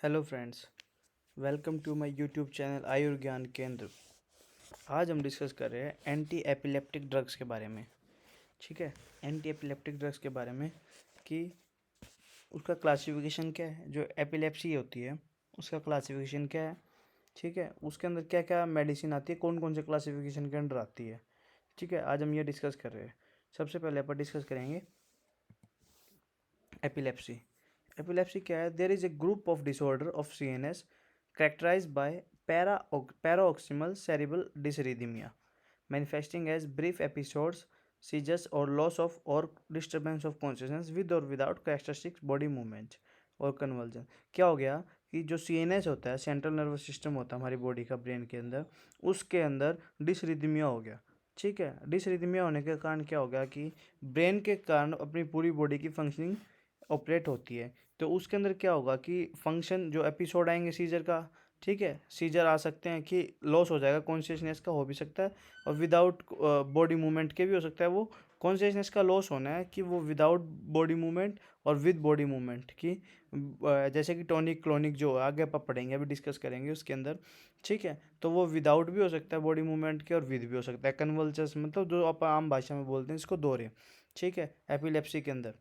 Hello friends, welcome to my YouTube channel Ayurgyan Kendra. आज हम discuss कर रहे हैं एंटी एपिलेप्टिक ड्रग्स के बारे में। ठीक है, एंटी एपिलेप्टिक ड्रग्स के बारे में कि उसका क्लासिफिकेशन क्या है। जो एपिलेप्सी होती है उसका क्लासिफिकेशन क्या है। ठीक है, उसके अंदर क्या क्या मेडिसिन आती है, कौन कौन से क्लासिफिकेशन के अंडर आती है। ठीक है, आज हम ये डिस्कस कर रहे हैं। सबसे पहले अपन डिस्कस करेंगे एपिलेप्सी। एपिलेप्सी क्या है? There is a group of disorder of CNS characterized by paroxysmal cerebral dysrhythmia, manifesting as brief episodes, seizures, or loss of or disturbance of consciousness with or without characteristic body movement और convulsion। क्या हो गया कि जो CNS होता है, central nervous system होता है हमारी बॉडी का, ब्रेन के अंदर, उसके अंदर डिसरिथमिया हो गया। ठीक है, डिसरिथमिया होने के कारण क्या हो गया कि ब्रेन के कारण अपनी पूरी बॉडी की फंक्शनिंग ऑपरेट होती है। तो उसके अंदर क्या होगा कि फंक्शन जो एपिसोड आएंगे सीजर का, ठीक है, सीजर आ सकते हैं कि लॉस हो जाएगा कॉन्शियसनेस का, हो भी सकता है, और विदाउट बॉडी मूवमेंट के भी हो सकता है। वो कॉन्शियसनेस का लॉस होना है कि वो विदाउट बॉडी मूवमेंट और विद बॉडी मूवमेंट की, जैसे कि टॉनिक क्लोनिक जो आगे आप पढ़ेंगे, अभी डिस्कस करेंगे उसके अंदर। ठीक है, तो वो विदाउट भी हो सकता है बॉडी मूवमेंट के और विद भी हो सकता है। कन्वल्जन्स मतलब जो आप आम भाषा में बोलते हैं इसको दौरे। ठीक है, एपिलेप्सी के अंदर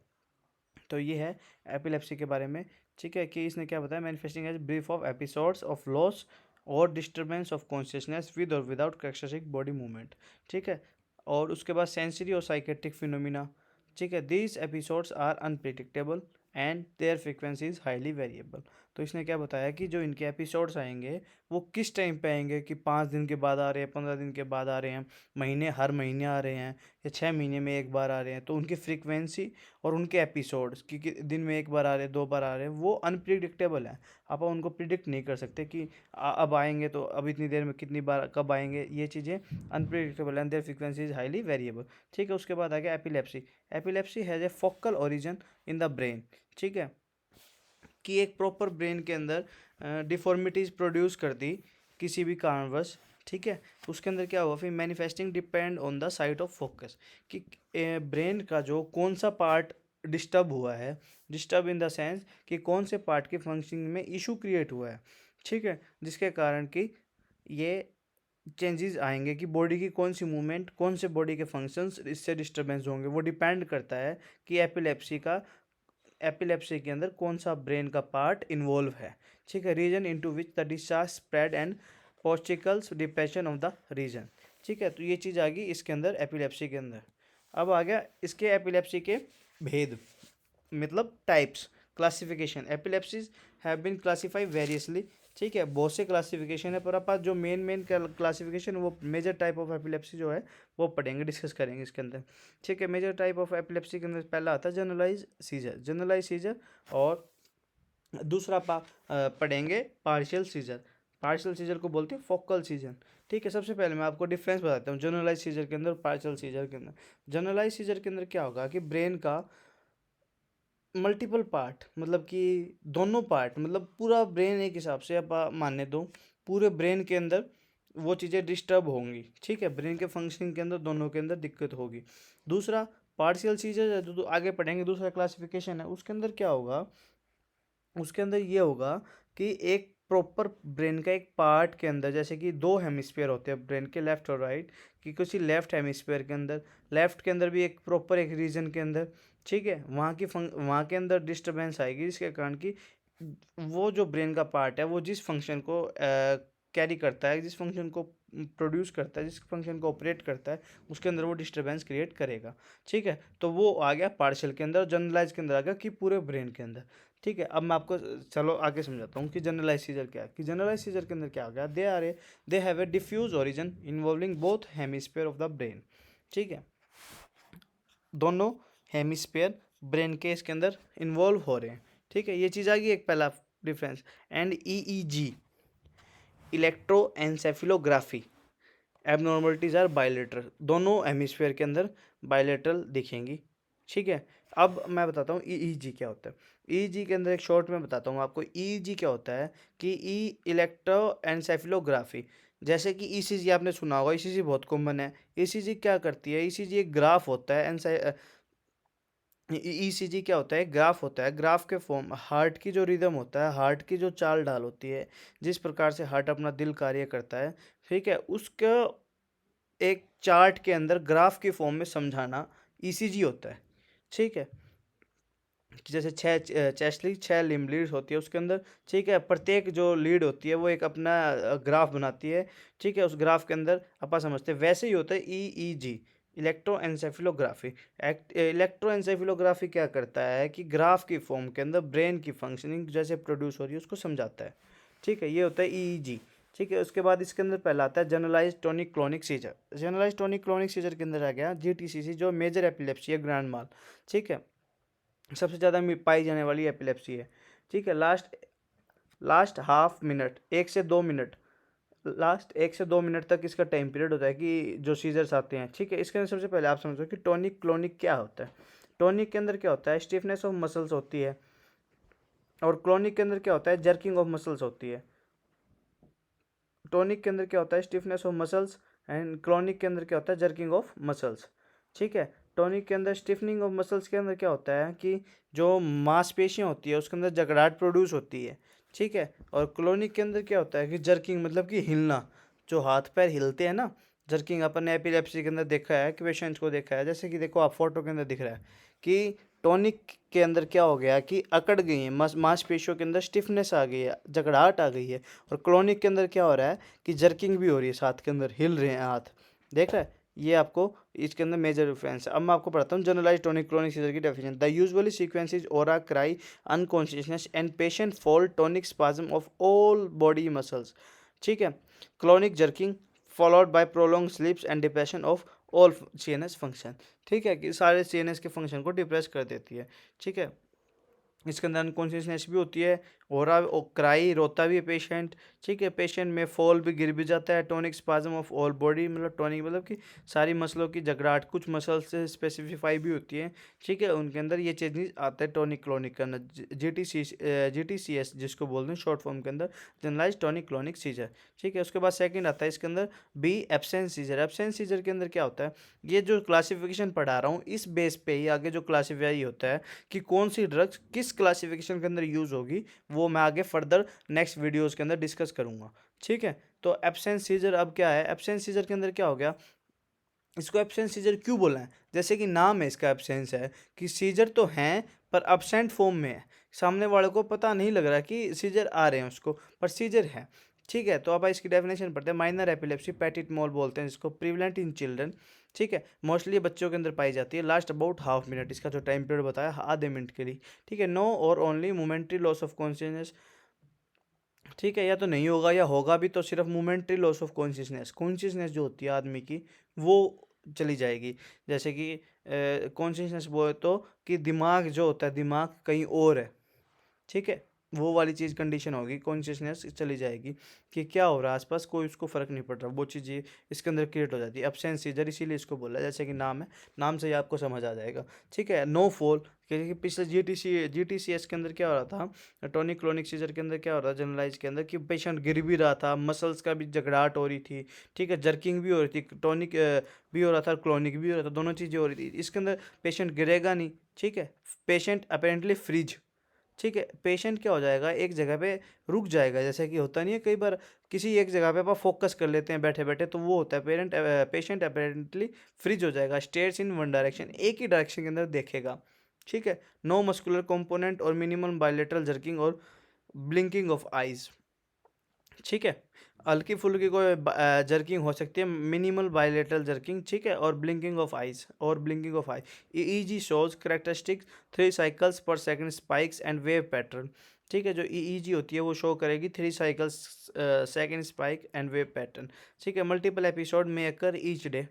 तो ये है एपिलेप्सी के बारे में। ठीक है, कि इसने क्या बताया, manifesting as brief of episodes of loss और डिस्टर्बेंस ऑफ कॉन्शियसनेस विद और विदाउट कैरेक्टरिस्टिक बॉडी मूवमेंट। ठीक है, और उसके बाद सेंसरी और साइकेट्रिक फिनोमिना। ठीक है, these episodes are unpredictable and their frequency is highly variable. तो इसने क्या बताया कि जो इनके एपिसोड्स आएंगे वो किस टाइम पे आएंगे, कि 5 दिन के बाद आ रहे हैं, 15 दिन के बाद आ रहे हैं, हर महीने आ रहे हैं, या 6 महीने में एक बार आ रहे हैं। तो उनकी फ्रीक्वेंसी और उनके एपिसोड्स कि दिन में एक बार आ रहे हैं, 2 बार आ रहे हैं, वो अनप्रिडिक्टेबल है। आप उनको प्रिडिक्ट नहीं कर सकते कि अब आएंगे तो अब इतनी देर में कितनी बार कब आएंगे। ये चीज़ें unpredictable and there frequency is highly variable. ठीक है, उसके बाद आ गया epilepsy. Epilepsy has a focal origin in the brain. ठीक है, कि एक प्रॉपर ब्रेन के अंदर डिफॉर्मिटीज़ प्रोड्यूस कर दी किसी भी कारणवश। ठीक है, उसके अंदर क्या हुआ फिर, manifesting depend on the site of focus, कि ब्रेन का जो कौन सा पार्ट डिस्टर्ब हुआ है, डिस्टर्ब इन द सेंस कि कौन से पार्ट की फंक्शनिंग में इशू क्रिएट हुआ है। ठीक है, जिसके कारण कि ये चेंजेस आएंगे कि बॉडी की कौन सी मूवमेंट, कौन से बॉडी के फंक्शंस इससे डिस्टर्बेंस होंगे। वो डिपेंड करता है कि एपिलेप्सी के अंदर कौन सा ब्रेन का पार्ट इन्वॉल्व है। ठीक है, region into which the discharge spread and postictals depression of the region. ठीक है, तो ये चीज़ आ गई इसके अंदर एपिलेप्सी के अंदर। अब आ गया इसके एपिलेप्सी के भेद, मतलब types, classification. Epilepsies have been classify variously. ठीक है, बहुत से क्लासिफिकेशन है, पर आप जो मेन क्लासिफिकेशन, वो मेजर टाइप ऑफ एपिलेप्सी जो है वो पढ़ेंगे, डिस्कस करेंगे इसके अंदर। ठीक है, मेजर टाइप ऑफ एपिलेप्सी के अंदर पहला आता है जनरलाइज सीजर, और दूसरा पढ़ेंगे पार्शियल सीजर। पार्शियल सीजर को बोलते हैं फोकल सीजर। ठीक है, सबसे पहले मैं आपको डिफरेंस बताता हूँ जनरलाइज सीजर के अंदर, पार्शियल सीजर के अंदर। जनरलाइज सीजर के अंदर क्या होगा कि ब्रेन का मल्टीपल पार्ट, मतलब कि दोनों पार्ट, मतलब पूरा ब्रेन एक हिसाब से आप मानने दो, पूरे ब्रेन के अंदर वो चीज़ें डिस्टर्ब होंगी। ठीक है, ब्रेन के फंक्शनिंग के अंदर दोनों के अंदर दिक्कत होगी। दूसरा पार्शियल सीजर है, जो आगे पढ़ेंगे, दूसरा क्लासिफिकेशन है। उसके अंदर क्या होगा, उसके अंदर ये होगा कि एक प्रॉपर ब्रेन का एक पार्ट के अंदर, जैसे कि 2 हेमिस्फीयर होते हैं ब्रेन के, लेफ्ट और राइट, कि किसी लेफ्ट हेमिस्फीयर के अंदर, लेफ्ट के अंदर भी एक प्रॉपर एक रीजन के अंदर, ठीक है, वहाँ के अंदर डिस्टर्बेंस आएगी, जिसके कारण कि वो जो ब्रेन का पार्ट है वो जिस फंक्शन को कैरी करता है, जिस फंक्शन को प्रोड्यूस करता है, जिस फंक्शन को ऑपरेट करता है, उसके अंदर वो डिस्टर्बेंस क्रिएट करेगा। ठीक है, तो वो आ गया पार्शियल के अंदर। जनरलाइज के अंदर आ गया कि पूरे ब्रेन के अंदर। ठीक है, अब मैं आपको चलो आगे समझाता हूँ कि जनरलाइज सीजर क्या है। कि जनरलाइज सीजर के अंदर क्या हो गया, they have a diffuse origin involving both hemisphere of the brain. ठीक है, दोनों हेमिस्फीयर ब्रेन के इसके अंदर इन्वॉल्व हो रहे हैं। ठीक है, ये चीज़ आ गई एक पहला difference. And EEG, electroencephalography, abnormalities are bilateral, दोनों हेमिस्फीयर के अंदर बायलेटरल दिखेंगी। ठीक है, अब मैं बताता हूँ ईईजी क्या होता है। ईईजी के अंदर एक शॉर्ट में बताता हूँ आपको। ईईजी क्या होता है कि इलेक्ट्रोएन्सेफिलोग्राफी, जैसे कि ईसीजी आपने सुना होगा, ईसीजी बहुत कॉमन है। ईसीजी क्या करती है, ईसीजी एक ग्राफ होता है ईसीजी क्या होता है, ग्राफ होता है, ग्राफ के फॉर्म, हार्ट की जो रिदम होता है, हार्ट की जो चाल ढाल होती है, जिस प्रकार से हार्ट अपना दिल कार्य करता है, ठीक है, उसका एक चार्ट के अंदर ग्राफ की फॉर्म में समझाना ईसीजी होता है। ठीक है, कि जैसे छः चेस्ट लीड, छः लिम्ब लीड्स होती है उसके अंदर। ठीक है, प्रत्येक जो लीड होती है वो एक अपना ग्राफ बनाती है। ठीक है, उस ग्राफ के अंदर अपन समझते हैं, वैसे ही होता है ईईजी, इलेक्ट्रोएंसेफेलोग्राफी। इलेक्ट्रोएंसेफेलोग्राफी क्या करता है कि ग्राफ की फॉर्म के अंदर ब्रेन की फंक्शनिंग जैसे प्रोड्यूस हो रही है उसको समझाता है। ठीक है, ये होता है ईईजी। ठीक है, उसके बाद इसके अंदर पहला आता है generalize tonic clonic seizure. Generalize tonic clonic seizure के अंदर आ गया जीटीसीसी, जो मेजर एपिलेप्सी है, ग्रैंड माल। ठीक है, सबसे ज़्यादा पाई जाने वाली एपिलेप्सी है। ठीक है, लास्ट लास्ट हाफ मिनट, 1 से 2 मिनट, लास्ट 1 से 2 मिनट तक इसका टाइम पीरियड होता है कि जो सीजर्स आते हैं। ठीक है, इसके अंदर सबसे पहले आप समझो कि टोनिक क्लोनिक क्या होता है। टोनिक के अंदर क्या होता है, स्टिफनेस ऑफ मसल्स होती है, और क्लोनिक के अंदर क्या होता है, जर्किंग ऑफ मसल्स होती है। टोनिक के अंदर क्या होता है, stiffness of muscles, and clonic के अंदर क्या होता है, जर्किंग ऑफ मसल्स। ठीक है, टोनिक के अंदर स्टिफनिंग ऑफ मसल्स के अंदर क्या होता है कि जो मांसपेशियां होती है उसके अंदर जकड़ाहट प्रोड्यूस होती है। ठीक है, और क्लोनिक के अंदर क्या होता है कि जर्किंग, मतलब कि हिलना, जो हाथ पैर हिलते हैं ना, जर्किंग। अपन ने एपिलेप्सी के अंदर देखा है कि पेशेंट्स को देखा है, जैसे कि देखो आप फोटो के अंदर दिख रहा है कि टॉनिक के अंदर क्या हो गया कि अकड़ गई है मांसपेशियों के अंदर, स्टिफनेस आ गई है, जकड़ाहट आ गई है। और क्लोनिक के अंदर क्या हो रहा है कि जर्किंग भी हो रही है, साथ के अंदर हिल रहे हैं हाथ, देख रहा है। ये आपको इसके अंदर मेजर डिफरेंस है। अब मैं आपको पढ़ाता हूँ जनरलाइज टोनिक क्लोनिक सीजर की definition. The usually sequence is aura, cry, unconsciousness and patient fall, tonic spasm of all body muscles. ठीक है, clonic jerking followed by prolong sleeps and depression of all CNS function. ठीक है, कि सारे CNS के function को depress कर देती है। ठीक है, इसके अंदर अनकॉन्शियसनेस भी होती है, ओरा क्राई, रोता भी है पेशेंट। ठीक है, पेशेंट में फॉल भी, गिर भी जाता है। Tonic spasm of all body, मतलब टोनिक मतलब कि सारी मसलों की जगड़ाहट, कुछ मसल्स से स्पेसिफाई भी होती है। ठीक है, उनके अंदर ये चेंजेस आता है टोनिक क्लोनिक के अंदर। जीटीसीएस जिसको बोलते हैं शॉर्ट फॉर्म के अंदर, जनरलाइज टोनिक क्लोनिक सीजर। ठीक है, उसके बाद सेकंड आता है इसके अंदर B absence seizure. Absence seizure के अंदर क्या होता है, ये जो क्लासिफिकेशन पढ़ा रहा हूँ इस बेस पे ही आगे जो क्लासीफाई होता है कि कौन सी ड्रग्स किस क्लासिफिकेशन के अंदर यूज़ होगी, वो मैं आगे फर्दर नेक्स्ट वीडियोस के अंदर डिस्कस करूंगा। ठीक है, तो एब्सेंस सीजर अब क्या है, एब्सेंस सीजर के अंदर क्या हो गया, इसको एब्सेंस सीजर क्यों बोला है, जैसे कि नाम है इसका एब्सेंस है, कि सीजर तो हैं पर अब्सेंट फॉर्म में है। सामने वाले को पता नहीं लग रहा कि सीजर आ रहे हैं उसको, पर सीजर है। ठीक है, तो अब इसकी डेफिनेशन पढ़ते हैं। माइनर एपिलेप्सी, पैटिट मोल बोलते हैं जिसको, प्रिवलेंट इन चिल्ड्रन। ठीक है, मोस्टली बच्चों के अंदर पाई जाती है। लास्ट अबाउट हाफ मिनट, इसका जो टाइम पीरियड बताया आधे मिनट के लिए। ठीक है, नो और only momentary loss of consciousness. ठीक है, या तो नहीं होगा या होगा भी तो सिर्फ momentary loss of consciousness, consciousness जो होती है आदमी की वो चली जाएगी। जैसे कि कॉन्शियसनेस बोले तो कि दिमाग जो होता है, दिमाग कहीं और है। ठीक है, वो वाली चीज़ कंडीशन होगी, कॉन्शियसनेस चली जाएगी कि क्या हो रहा है आसपास, कोई उसको फर्क नहीं पड़ रहा, वो चीज़ ये इसके अंदर क्रिएट हो जाती है। एब्सेंस सीजर इसीलिए इसको बोला है, जैसे कि नाम है, नाम से ही आपको समझ आ जाएगा। ठीक है, नो फॉल, क्योंकि पिछले जीटीसीएस के अंदर क्या हो रहा था, टोनिक क्लोनिक सीजर के अंदर क्या हो रहा था, जनरलाइज के अंदर, कि पेशेंट गिर भी रहा था, मसल्स का भी जगड़ाहट हो रही थी। ठीक है, जर्किंग भी हो रही थी, टोनिक भी हो रहा था, क्लोनिक भी हो रहा था, दोनों चीज़ें हो रही थी। इसके अंदर पेशेंट गिरेगा नहीं। ठीक है, पेशेंट अपेरेंटली फ्रीज। ठीक है, पेशेंट क्या हो जाएगा, एक जगह पे रुक जाएगा, जैसे कि होता नहीं है कई बार किसी एक जगह पे आप फोकस कर लेते हैं बैठे बैठे, तो वो होता है पेशेंट अपेरेंटली फ्रीज हो जाएगा, स्टेयर्स इन वन डायरेक्शन, एक ही डायरेक्शन के अंदर देखेगा। ठीक है, नो मस्कुलर कंपोनेंट और मिनिमल बायलेटरल जर्किंग और ब्लिंकिंग ऑफ आइज। ठीक है, हल्की फुल्की कोई जर्किंग हो सकती है, मिनिमल बायलेटरल जर्किंग। ठीक है, और ब्लिंकिंग ऑफ आइज, और blinking of eye. EEG shows characteristic 3 cycles per second spikes and wave pattern. ठीक है, जो ईईजी होती है वो शो करेगी 3 cycles, second spike and wave pattern. ठीक है, मल्टीपल एपिसोड में अकर ईच डे।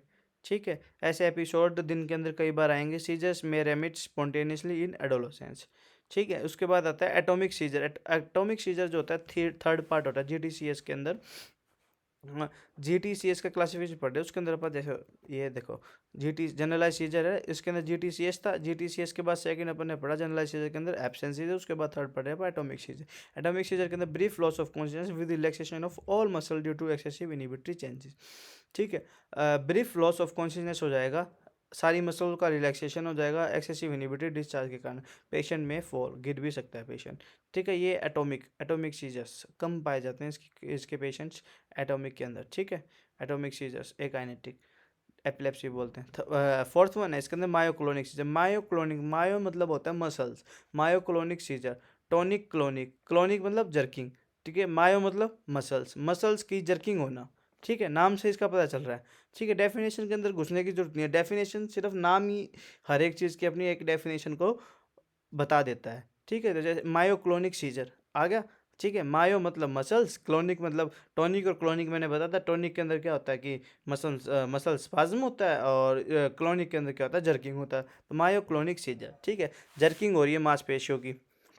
ठीक है, ऐसे एपिसोड दिन के अंदर कई बार आएंगे। सीजर्स में रेमिट स्पॉन्टेनियसली इन एडोलोसेंस। ठीक है, उसके बाद आता है एटॉमिक सीजर। एटॉमिक सीजर जो होता है थर्ड पार्ट होता है जीटीसीएस के अंदर। जीटीसीएस का क्लासिफिकेशन पढ़ रहे हैं, उसके अंदर अपन देखो, ये देखो, जीटी जनरलाइज सीजर है, इसके अंदर जीटीसीएस था, जीटीसीएस के बाद सेकंड अपन ने पढ़ा जनरलाइज सीजर के अंदर एब्सेंस सीजर, उसके बाद थर्ड पढ़ रहे हैं एटॉमिक सीजर। एटॉमिक सीजर के अंदर brief loss of consciousness with relaxation of all muscle due to excessive inhibitory changes. ठीक है, ब्रीफ लॉस ऑफ कॉन्शियसनेस हो जाएगा सारी मसल्स का रिलैक्सेशन हो जाएगा एक्सेसिव इनिबिटरी डिस्चार्ज के कारण, पेशेंट में फॉल, गिर भी सकता है पेशेंट। ठीक है, ये एटॉमिक सीजर्स कम पाए जाते हैं इसके पेशेंट्स एटॉमिक के अंदर। ठीक है, एटॉमिक सीजर्स एकाइनेटिक एपिलेप्सी बोलते हैं। फोर्थ वन है इसके अंदर मायोक्लोनिक सीजर। मायो मतलब होता है muscles, myoclonic seizure. Tonic clonic, clonic मतलब जर्किंग। ठीक है, मायो मतलब मसल्स, मसल्स की जर्किंग होना। ठीक है, नाम से इसका पता चल रहा है। ठीक है, डेफिनेशन के अंदर घुसने की जरूरत नहीं है, डेफिनेशन सिर्फ नाम ही हर एक चीज़ की अपनी एक डेफिनेशन को बता देता है। ठीक है, तो जैसे मायोक्लोनिक सीजर आ गया। ठीक है, मायो मतलब मसल्स, क्लोनिक मतलब टॉनिक, और क्लोनिक मैंने बताया था टॉनिक के अंदर क्या होता है कि मसल स्पाज्म होता है, और क्लोनिक के अंदर क्या होता है, जर्किंग होता है। तो मायोक्लोनिक सीजर। ठीक है, जर्किंग हो रही है मांसपेशियों की,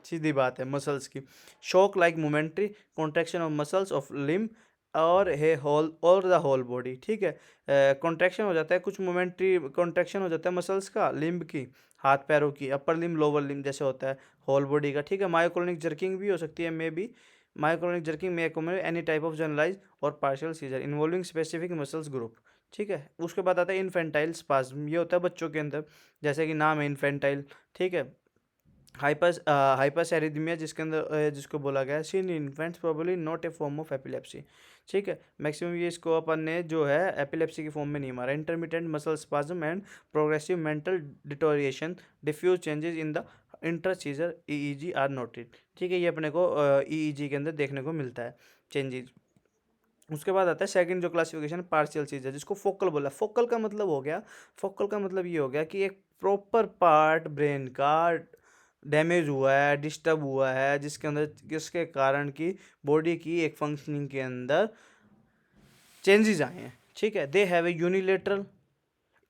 सीधी बात है, मसल्स की। Shock like momentary contraction of muscles of limb और है होल और द होल बॉडी। ठीक है, कॉन्ट्रैक्शन हो जाता है, कुछ मोमेंट्री कॉन्ट्रैक्शन हो जाता है मसल्स का, लिम्ब की, हाथ पैरों की, अपर लिम्ब लोअर लिम्ब जैसे होता है, होल बॉडी का। ठीक है, मायोक्लोनिक जर्किंग भी हो सकती है, मे बी मायोक्लोनिक जर्किंग में एनी टाइप ऑफ जनरलाइज और partial seizure involving specific muscles group. ठीक है, उसके बाद आता है इन्फेंटाइल स्पाज्म, ये होता है बच्चों के अंदर, जैसे कि नाम है इन्फेंटाइल। ठीक है, हाइपरसेरिथमिया जिसके अंदर जिसको बोला गया है see in infants probably not a form of epilepsy. ठीक है, मैक्सिमम ये इसको अपन ने जो है एपिलेप्सी की फॉर्म में नहीं मारा। Intermittent muscle spasm and progressive mental deterioration, diffuse changes in the interseizure EEG are noted. ठीक है, ये अपने को ईईजी के अंदर देखने को मिलता है चेंजेस। उसके बाद आता है सेकंड जो क्लासिफिकेशन पार्शियल सीजर, जिसको फोकल बोला। फोकल का मतलब हो गया, फोकल का मतलब ये हो गया कि एक प्रॉपर पार्ट ब्रेन का डैमेज हुआ है, डिस्टर्ब हुआ है, जिसके अंदर जिसके कारण की बॉडी की एक फंक्शनिंग के अंदर चेंजेस आए हैं। ठीक है, दे हैव ए यूनिलेटरल,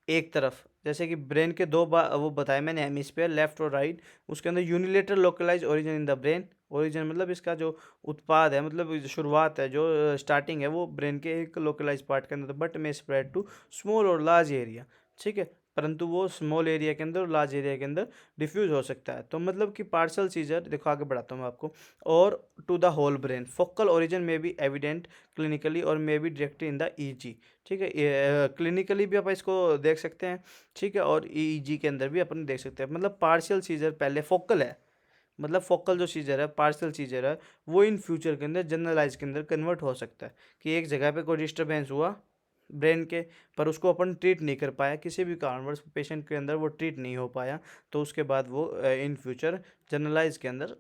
एक तरफ, जैसे कि ब्रेन के दो बार वो बताया मैंने, हेमिस्फीयर लेफ्ट और राइट, उसके अंदर unilateral localise origin in the brain. Origin मतलब इसका जो उत्पाद है, मतलब शुरुआत है, जो स्टार्टिंग है, वो ब्रेन के एक लोकलाइज पार्ट के अंदर, बट में स्प्रेड टू स्मॉल और लार्ज एरिया। ठीक है, परंतु वो स्मॉल एरिया के अंदर और लार्ज एरिया के अंदर डिफ्यूज हो सकता है। तो मतलब कि पार्शियल सीजर, देखो आगे बढ़ाता हूँ मैं आपको, और to the whole brain, focal origin में बी एविडेंट क्लिनिकली और may be directly in the EEG. ठीक है, क्लिनिकली भी आप इसको देख सकते हैं। ठीक है, और ईईजी के अंदर भी अपन देख सकते हैं। मतलब पार्शियल सीजर पहले फोकल है, मतलब फोकल जो सीजर है, पार्शियल सीजर है, वो इन फ्यूचर के अंदर जनरलाइज के अंदर कन्वर्ट हो सकता है कि एक जगह पे कोई डिस्टर्बेंस हुआ ब्रेन के, पर उसको अपन ट्रीट नहीं कर पाया, किसी भी कारणवश पेशेंट के अंदर वो ट्रीट नहीं हो पाया, तो उसके बाद वो इन फ्यूचर जनरलाइज के अंदर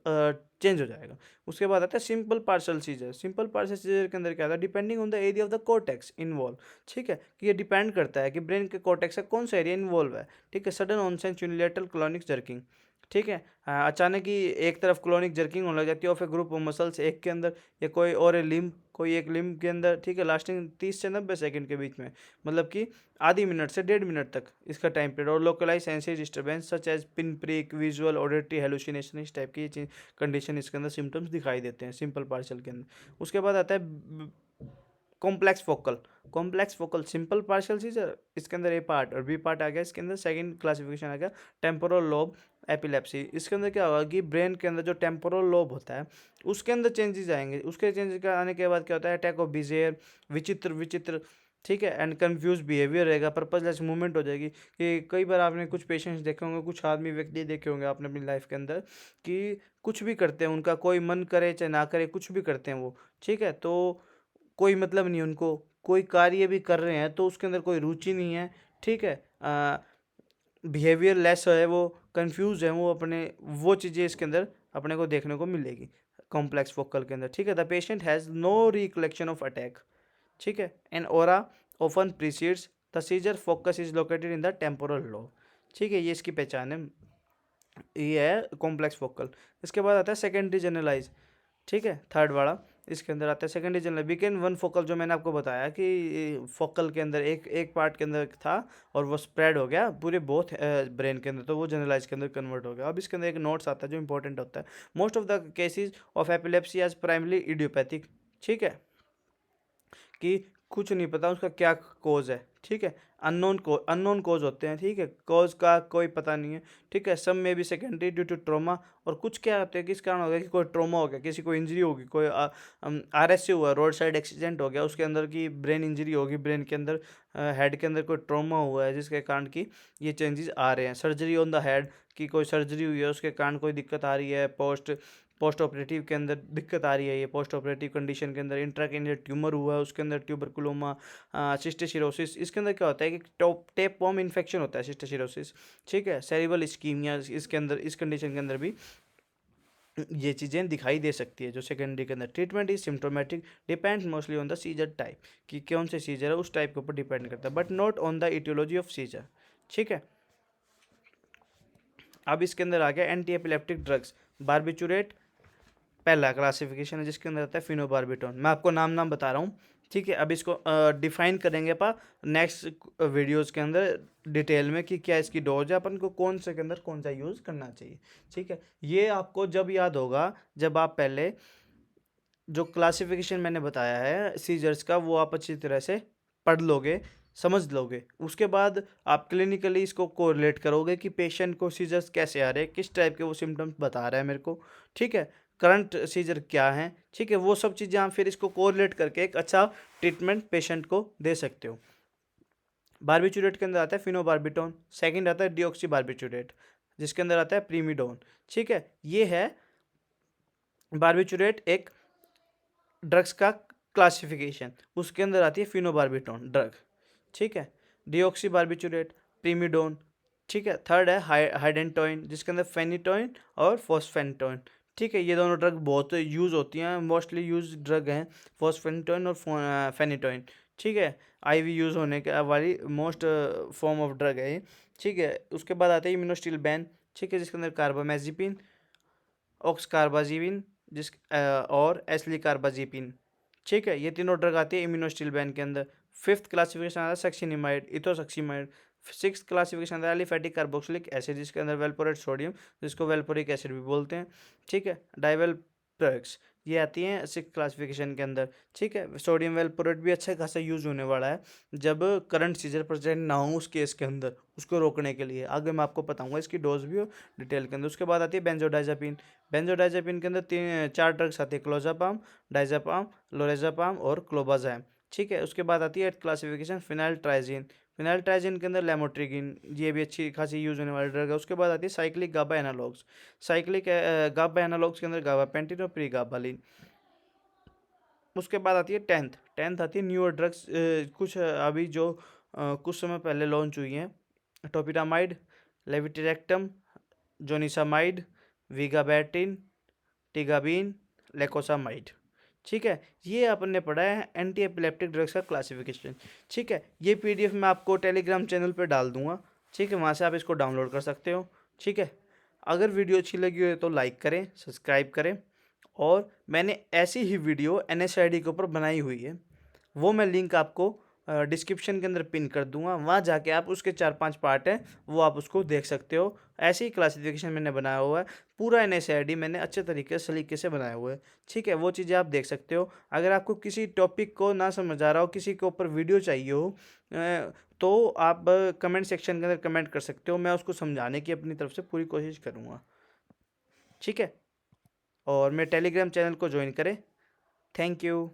चेंज हो जाएगा। उसके बाद आता है simple partial seizure. Simple partial seizure के अंदर क्या आता है, depending on the area of the cortex involve. ठीक है, कि ये डिपेंड करता है कि ब्रेन के कोर्टेक्स का कौन सा एरिया इन्वॉल्व है। ठीक है, sudden onset unilateral clonic jerking. ठीक है, अचानक ही एक तरफ क्लोनिक जर्किंग होने लग जाती है of A group of muscles एक के अंदर, या कोई और लिम्ब, कोई एक लिम्ब के अंदर। ठीक है, लास्टिंग 30 से 90 सेकंड के बीच में, मतलब कि आधी मिनट से 1.5 मिनट तक इसका टाइम पीरियड। और localize sensory disturbance such as pin prick, visual, auditory hallucination, इस टाइप की कंडीशन इसके अंदर सिम्टम्स दिखाई देते हैं सिंपल पार्शियल के अंदर। उसके बाद आता है complex focal. Complex focal simple partial seizure, इसके अंदर ए पार्ट और बी पार्ट आ गया, इसके अंदर सेकंड क्लासिफिकेशन आ गया टेम्पोरल लोब एपिलेप्सी। इसके अंदर क्या होगा कि ब्रेन के अंदर जो टेम्पोरल लोब होता है उसके अंदर चेंजेस आएंगे। उसके चेंजेस के आने के बाद क्या होता है, अटैक ऑफ बिजेयर, विचित्र विचित्र, ठीक है, एंड कन्फ्यूज बिहेवियर रहेगा, पर्पजलेस मूवमेंट हो जाएगी। कि कई बार आपने कुछ पेशेंट्स देखे होंगे, कुछ आदमी व्यक्ति देखे होंगे आपने अपनी लाइफ के अंदर, कि कुछ भी करते हैं, उनका कोई मन करे चाहे ना करे, कुछ भी करते हैं वो। ठीक है, तो कोई मतलब नहीं उनको, कोई कार्य भी कर रहे हैं तो उसके अंदर कोई रुचि नहीं है। ठीक है, बिहेवियर लेस है, वो कंफ्यूज है वो अपने, वो चीज़ें इसके अंदर अपने को देखने को मिलेगी कॉम्प्लेक्स फोकल के अंदर। ठीक है, the patient has no recollection of attack. ठीक है, an aura often precedes the seizure, focus is located in the temporal lobe. ठीक है, ये इसकी पहचान है, ये है कॉम्प्लेक्स फोकल। इसके बाद आता है सेकेंडरी जनरलाइज। ठीक है, थर्ड वाला इसके अंदर आता है सेकेंडरी जनरल बिकेन वन फोकल, जो मैंने आपको बताया कि फोकल के अंदर एक एक पार्ट के अंदर था और वो स्प्रेड हो गया पूरे बोथ ब्रेन के अंदर, तो वो जनरलाइज के अंदर कन्वर्ट हो गया। अब इसके अंदर एक नोट्स आता है जो इंपॉर्टेंट होता है, most of the cases of epilepsy as primary idiopathic. ठीक है, कि कुछ नहीं पता उसका क्या कोज है, ठीक है। अननोन कॉज होते हैं, ठीक है, कॉज का कोई पता नहीं है, ठीक है। सम में भी सेकेंडरी ड्यू टू ट्रोमा, और कुछ क्या होते हैं, किस कारण हो गया कि कोई ट्रोमा हो गया, किसी को इंजरी होगी, कोई RSC हुआ, रोड साइड एक्सीडेंट हो गया, उसके अंदर की ब्रेन इंजरी होगी, ब्रेन के अंदर हेड के अंदर कोई ट्रोमा हुआ है जिसके कारण की ये चेंजेस आ रहे हैं। सर्जरी ऑन द हेड, की कोई सर्जरी हुई है उसके कारण कोई दिक्कत आ रही है, पोस्ट ऑपरेटिव के अंदर दिक्कत आ रही है, ये पोस्ट ऑपरेटिव कंडीशन के अंदर इंट्राक्रैनियल ट्यूमर हुआ है, उसके अंदर ट्यूबरकुलोमा, सिस्टिसिरोसिस, इसके अंदर क्या होता है कि टेपवर्म इन्फेक्शन होता है सिस्टिसिरोसिस, ठीक है। सेरिबल इस्कीमिया, इसके अंदर इस कंडीशन के अंदर भी ये चीज़ें दिखाई दे सकती है। जो सेकेंडरी के अंदर treatment is symptomatic, depends mostly on the seizure type, कि कौन से सीजर है उस टाइप के ऊपर डिपेंड करता है, but not on the etiology of seizure, ठीक है। अब इसके अंदर आ गया एंटी एपिलेप्टिक ड्रग्स। बारबिचुरेट पहला क्लासिफिकेशन है जिसके अंदर आता है फिनोबार्बिटोन। मैं आपको नाम बता रहा हूँ, ठीक है। अब इसको डिफाइन करेंगे अपन नेक्स्ट वीडियोस के अंदर डिटेल में कि क्या इसकी डोज है, अपन को कौन से के अंदर कौन सा यूज़ करना चाहिए, ठीक है। ये आपको जब याद होगा जब आप पहले जो क्लासिफिकेशन मैंने बताया है सीजर्स का वो आप अच्छी तरह से पढ़ लोगे, समझ लोगे, उसके बाद आप क्लिनिकली इसको कोरिलेट करोगे कि पेशेंट को सीजर्स कैसे आ रहे हैं, किस टाइप के वो सिम्टम्स बता रहा है मेरे को, ठीक है, करंट सीजर क्या है, ठीक है। वो सब चीज़ें आप फिर इसको कोरिलेट करके एक अच्छा ट्रीटमेंट पेशेंट को दे सकते हो। बारबिचुरेट के अंदर आता है फिनोबार्बिटोन, सेकंड आता है डिऑक्सी बारबिचुरेट, जिसके अंदर आता है प्रीमिडोन, ठीक है। ये है बारबिचुरेट एक ड्रग्स का क्लासिफिकेशन, उसके अंदर आती है फिनोबार्बिटोन ड्रग, ठीक है। डिऑक्सी बारबिचुरेट, प्रीमिडोन, ठीक है। थर्ड है हाइडेंटोइन, जिसके अंदर फेनिटोइन और फॉस्फेनिटोइन, ठीक है। ये दोनों ड्रग बहुत यूज़ होती हैं, मोस्टली यूज ड्रग हैं फॉस्फेनिटोइन और फेनिटोइन, ठीक है। IV यूज़ होने के वाली मोस्ट फॉर्म ऑफ ड्रग है ये, ठीक है। उसके बाद आता है इम्यूनोस्टिल बैन, ठीक है, जिसके अंदर कार्बामेजिपिन, ऑक्सकार्बाजिपिन, और एस्लिकार्बाजिपिन, ठीक है। ये तीनों ड्रग आती है इम्यूनोस्टिल बैन के अंदर। फिफ्थ क्लासिफिकेशन आता है सक्सिनिमाइड, इथोसक्सीमाइड। सिक्स क्लासिफिकेशन आता है एलिफेटिक कार्बोक्सिलिक एसिड, जिसके अंदर वेलपोरेट सोडियम, जिसको वेलपोरिक एसिड भी बोलते हैं, ठीक है। डाइवेल ड्रग्स ये आती हैं सिक्स क्लासिफिकेशन के अंदर, ठीक है। सोडियम वेलपोरेट भी अच्छा खासा यूज होने वाला है जब करंट सीजर प्रेजेंट ना हो उस केस के अंदर, उसको रोकने के लिए आगे मैं आपको बताऊंगा इसकी डोज भी डिटेल के अंदर। उसके बाद आती है बेंजोडाइजापिन। बेंजोडाइजापिन के अंदर चार ड्रग्स आती है, क्लोजापाम, डाइजापाम, लोरेजापाम और क्लोबाजाम, ठीक है। उसके बाद आती है क्लासिफिकेशन फिनाइल ट्राइजिन। फिनाइल ट्राइजिन के अंदर लेमोट्रिगिन, ये भी अच्छी खासी यूज होने वाली ड्रग है। उसके बाद आती है साइक्लिक गाबा एनालॉग्स। साइक्लिक गाबा एनालॉग्स के अंदर गाबापेंटिन और प्रीगाबालिन। उसके बाद आती है टेंथ आती है न्यूअर ड्रग्स, कुछ अभी जो कुछ समय पहले लॉन्च हुई हैं, टोपिरामाइड, लेविटिरेक्टम, जोनिसामाइड, वीगाबैटिन, टिगाबीन, लेकोसामाइड, ठीक है। ये अपन ने पढ़ा है एंटी एपिलेप्टिक ड्रग्स का क्लासिफिकेशन, ठीक है। ये PDF मैं आपको टेलीग्राम चैनल पे डाल दूंगा, ठीक है, वहाँ से आप इसको डाउनलोड कर सकते हो, ठीक है। अगर वीडियो अच्छी लगी हो तो लाइक करें, सब्सक्राइब करें, और मैंने ऐसी ही वीडियो NSAID के ऊपर बनाई हुई है, वो मैं लिंक आपको डिस्क्रिप्शन के अंदर पिन कर दूंगा, वहाँ जाके आप उसके 4-5 पार्ट हैं वो आप उसको देख सकते हो। ऐसे ही क्लासिफिकेशन मैंने बनाया हुआ है, पूरा NSAID मैंने अच्छे तरीके से सलीके से बनाया हुआ है, ठीक है। वो चीज़ें आप देख सकते हो। अगर आपको किसी टॉपिक को ना समझ आ रहा हो, किसी के ऊपर वीडियो चाहिए हो, तो आप कमेंट सेक्शन के अंदर कमेंट कर सकते हो, मैं उसको समझाने की अपनी तरफ से पूरी कोशिश करूँगा, ठीक है। और मेरे टेलीग्राम चैनल को ज्वाइन करें। Thank you.